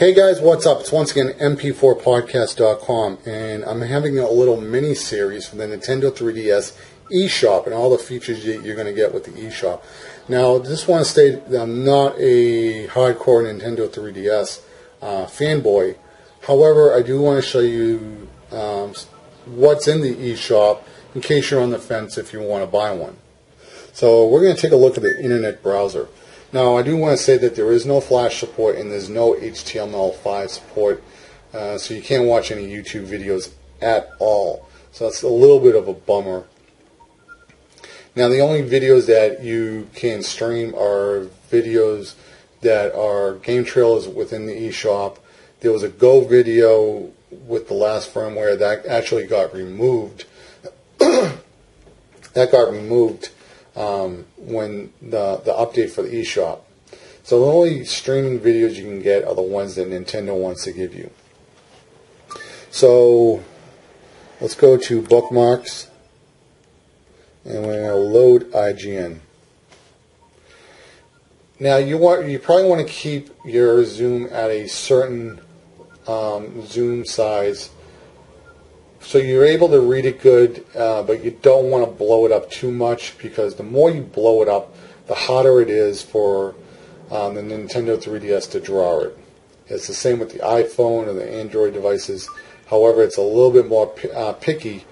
Hey guys, what's up? It's once again mp4podcast.com, and I'm having a little mini series for the Nintendo 3DS eShop and all the features you're going to get with the eShop. Now, I just want to state that I'm not a hardcore Nintendo 3DS fanboy. However, I do want to show you what's in the eShop in case you're on the fence if you want to buy one. So we're going to take a look at the internet browser. Now, I do want to say that there is no Flash support and there's no HTML5 support, so you can't watch any YouTube videos at all. So that's a little bit of a bummer. Now, the only videos that you can stream are videos that are game trailers within the eShop. There was a Go video with the last firmware that actually got removed. That got removed when the update for the eShop. So the only streaming videos you can get are the ones that Nintendo wants to give you. So let's go to bookmarks, and we're going to load IGN. Now you probably want to keep your zoom at a certain zoom size, so you're able to read it good, but you don't want to blow it up too much, because the more you blow it up, the harder it is for the Nintendo 3DS to draw it. It's the same with the iPhone or the Android devices. However, it's a little bit more picky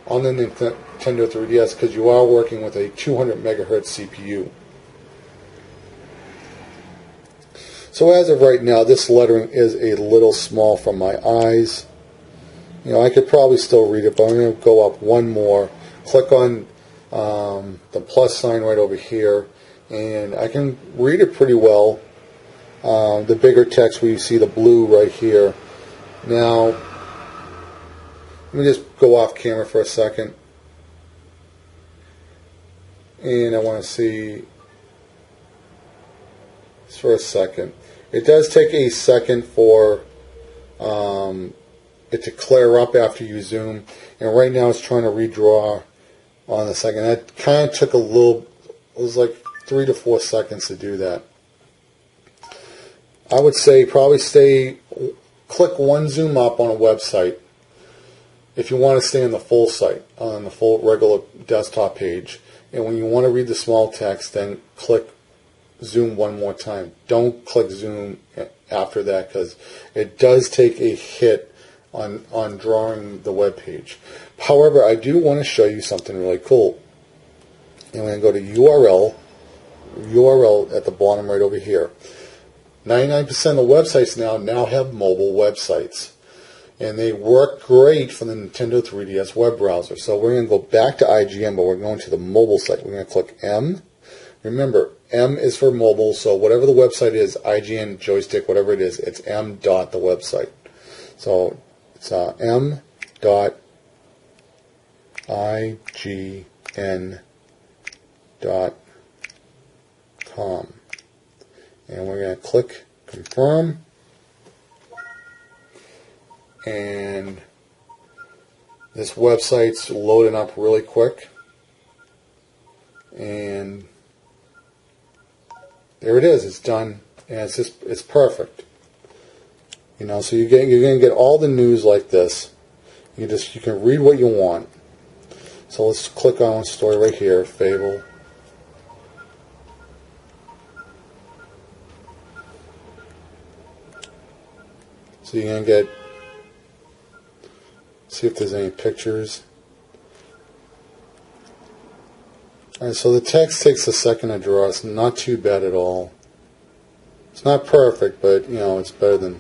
on the Nintendo 3DS because you are working with a 200 megahertz CPU. So as of right now, this lettering is a little small for my eyes. You know, I could probably still read it, but I'm going to go up one more. Click on the plus sign right over here, and I can read it pretty well. The bigger text where you see the blue right here. Now, let me just go off camera for a second. And I want to see this for a second. It does take a second for it to clear up after you zoom, and right now it's trying to redraw on the second. That kind of took a little, it was like 3 to 4 seconds to do that. I would say probably click one zoom up on a website if you want to stay on the full site, on the full regular desktop page, and when you want to read the small text, then click zoom one more time. Don't click zoom after that, because it does take a hit on drawing the web page. However, I do want to show you something really cool. And we're going to go to URL at the bottom right over here. 99% of websites now have mobile websites, and they work great for the Nintendo 3DS web browser. So we're going to go back to IGN, but we're going to the mobile site. We're going to click M. Remember, M is for mobile, so whatever the website is, IGN, joystick, whatever it is, it's M dot the website. So it's m.ign.com. And we're going to click confirm. And this website's loading up really quick. And there it is. It's done, and it's perfect. You know, so you're going to get all the news like this. You can read what you want. So let's click on one story right here, Fable. So you're going to get, see if there's any pictures. Alright, so the text takes a second to draw. It's not too bad at all. It's not perfect, but you know, it's better than,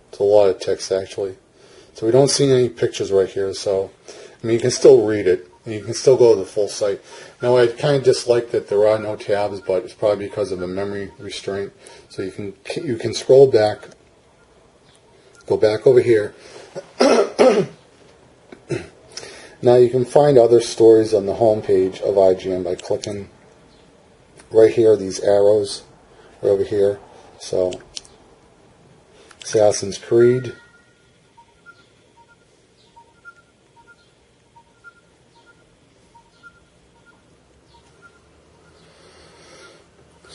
it's a lot of text actually. So we don't see any pictures right here, so I mean, you can still read it, and you can still go to the full site. Now, I kind of dislike that there are no tabs, but it's probably because of the memory restraint. So you can scroll back, go back over here. Now you can find other stories on the home page of IGN by clicking right here, these arrows right over here. So, Assassin's Creed.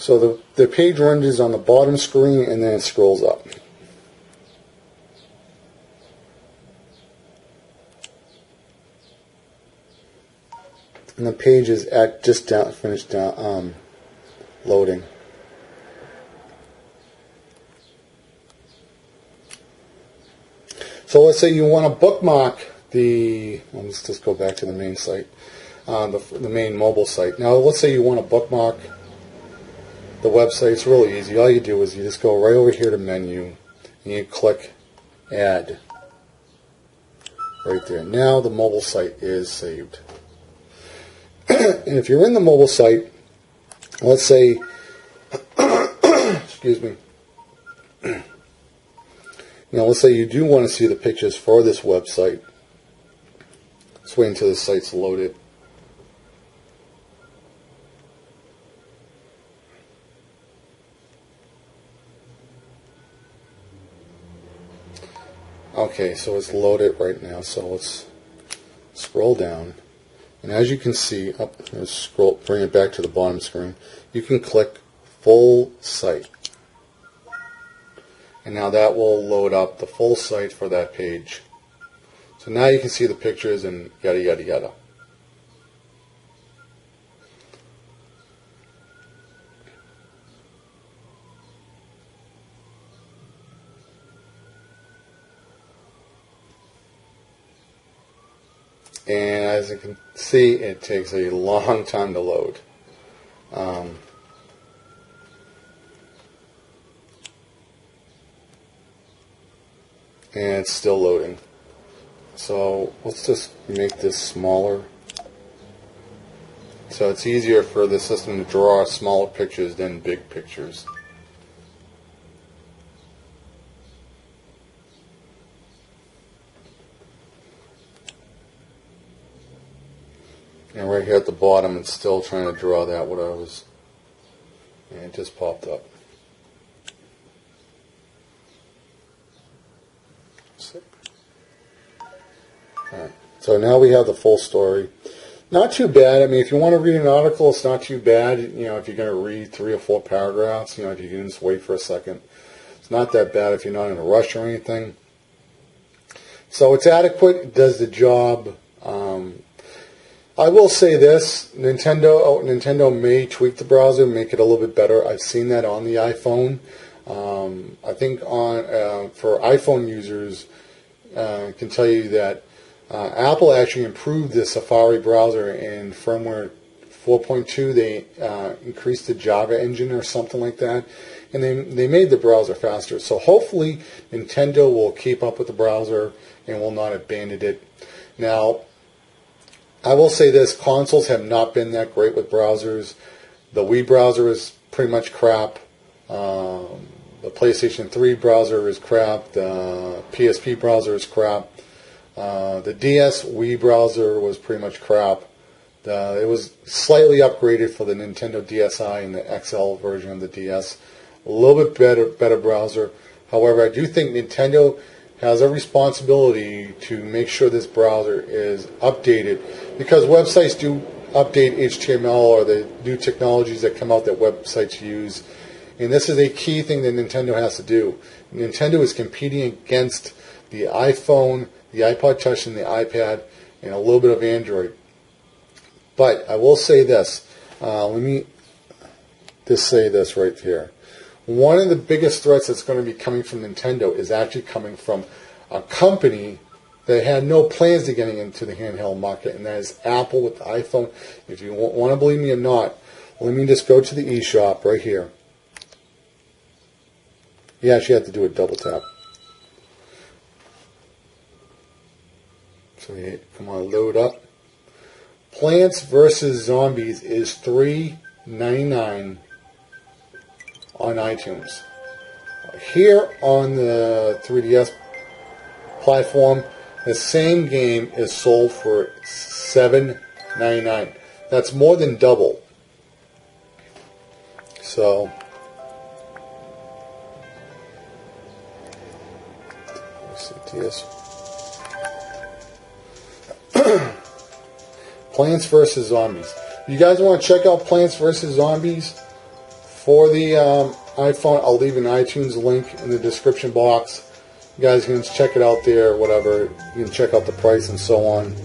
So the page renders on the bottom screen and then it scrolls up. And the page is finished loading. So let's say you want to bookmark let's just go back to the main site, the main mobile site. Now let's say you want to bookmark the website. It's really easy. All you do is you just go right over here to menu and you click add. Right there. Now the mobile site is saved. And if you're in the mobile site, let's say, excuse me, let's say you do want to see the pictures for this website. Let's wait until the site's loaded. Okay, so it's loaded right now. So let's scroll down. And as you can see, bring it back to the bottom screen, you can click full site. And now that will load up the full site for that page. So now you can see the pictures and yada yada yada. And as you can see, it takes a long time to load. And it's still loading. So let's just make this smaller. So it's easier for the system to draw smaller pictures than big pictures. And right here at the bottom, it's still trying to draw that what I was, and it just popped up. Alright, so now we have the full story. Not too bad. I mean, if you want to read an article, it's not too bad. If you're going to read 3 or 4 paragraphs, if you can just wait for a second. It's not that bad if you're not in a rush or anything. So it's adequate. It does the job. I will say this, Nintendo may tweak the browser, make it a little bit better. I've seen that on the iPhone. I think for iPhone users, I can tell you that Apple actually improved the Safari browser in firmware 4.2. They increased the Java engine or something like that, and they made the browser faster. So hopefully Nintendo will keep up with the browser and will not abandon it. Now, I will say this, consoles have not been that great with browsers. The Wii browser is pretty much crap. The PlayStation 3 browser is crap. The PSP browser is crap. The DS Wii browser was pretty much crap. It was slightly upgraded for the Nintendo DSi and the XL version of the DS. A little bit better browser. However, I do think Nintendo has a responsibility to make sure this browser is updated, because websites do update HTML or the new technologies that come out that websites use. And this is a key thing that Nintendo has to do. Nintendo is competing against the iPhone, the iPod Touch, and the iPad, and a little bit of Android. But I will say this. Let me just say this right here. One of the biggest threats that's going to be coming from Nintendo is actually coming from a company that had no plans to getting into the handheld market, and that is Apple with the iPhone. If you want to believe me or not, let me just go to the eShop right here. You actually have to do a double tap. So come on, load up. Plants vs. Zombies is $3.99 on iTunes. Here on the 3DS platform, the same game is sold for $7.99. That's more than double. So let's see, DS. Plants vs. Zombies. You guys want to check out Plants vs. Zombies? For the iPhone, I'll leave an iTunes link in the description box. You guys can check it out there, whatever. You can check out the price and so on.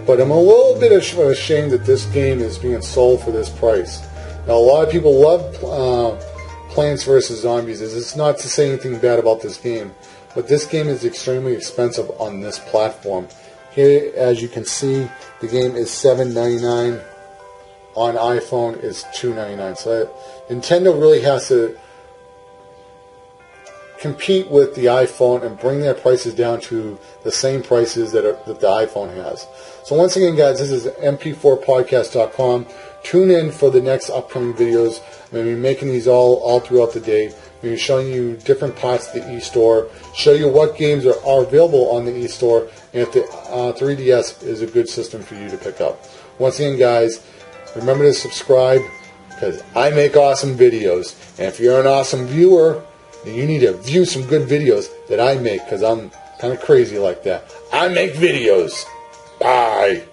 But I'm a little bit ashamed that this game is being sold for this price. Now, a lot of people love Plants vs. Zombies. It's not to say anything bad about this game, but this game is extremely expensive on this platform. Here, as you can see, the game is $7.99. On iPhone is $2.99. So Nintendo really has to compete with the iPhone and bring their prices down to the same prices that the iPhone has. So once again, guys, this is mp4podcast.com. Tune in for the next upcoming videos. I'm going to be making these all throughout the day. I'm going to be showing you different parts of the e-store, show you what games are available on the e-store, and if the 3DS is a good system for you to pick up. Once again, guys, remember to subscribe, because I make awesome videos. And if you're an awesome viewer, then you need to view some good videos that I make, because I'm kind of crazy like that. I make videos. Bye.